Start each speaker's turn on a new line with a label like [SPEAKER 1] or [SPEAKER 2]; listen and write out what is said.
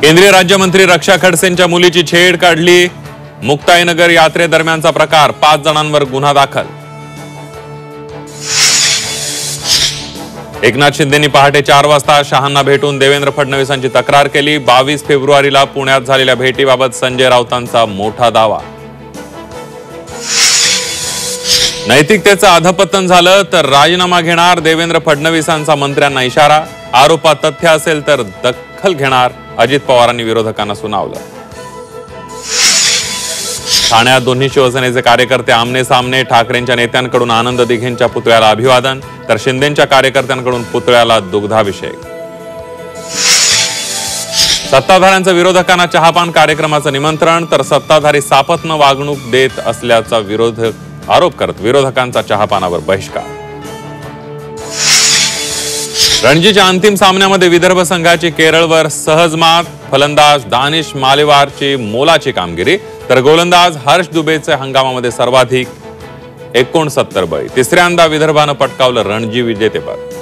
[SPEAKER 1] केंद्रीय राज्यमंत्री रक्षा खडसेंच्या मुलीची छेड काढली। मुक्ताईनगर यात्रेदरम्यानचा प्रकार, 5 जणांवर गुन्हा दाखल। एकनाथ शिंदेंनी पहाटे 4 वाजता शहांना भेटून देवेंद्र फडणवीसांची तक्रार केली। 22 फेब्रुवारीला पुण्यात झालेल्या भेटीबाबत संजय राऊतांचा मोठा दावा। नैतिकतेचं अधपतन झालं तर राजीनामा घेणार, देवेंद्र फडणवीसांचा मंत्र्यांना इशारा। आरोपात तथ्य असेल तर दखल घेणार, अजित पवारांनी विरोधकांना सुनावलं। ठाण्यात दोन्ही शिवसेनेचे कार्यकर्ते आमने सामने, ठाकरेंच्या नेत्यांकडून आनंद दिघेंच्या पुतळ्याला अभिवादन, तर शिंदेंच्या कार्यकर्त्यांकडून पुतळ्याला दुग्धाभिषेक। सत्ताधाऱ्यांचं विरोधकांना चहापान कार्यक्रमाचं निमंत्रण, तर सत्ताधारी सापत्न वागणूक देत असल्याचा आरोप करत विरोधकांचा चहापानावर बहिष्कार। रणजीच्या अंतिम सामन्यामध्ये विदर्भ संघाची केरळवर सहज मात, फलंदाज दानिश मालेवारची मोलाची कामगिरी, तर गोलंदाज हर्ष दुबेचे हंगामामध्ये सर्वाधिक 69 बळी। तिसऱ्यांदा विदर्भानं पटकावलं रणजी विजेतेपद।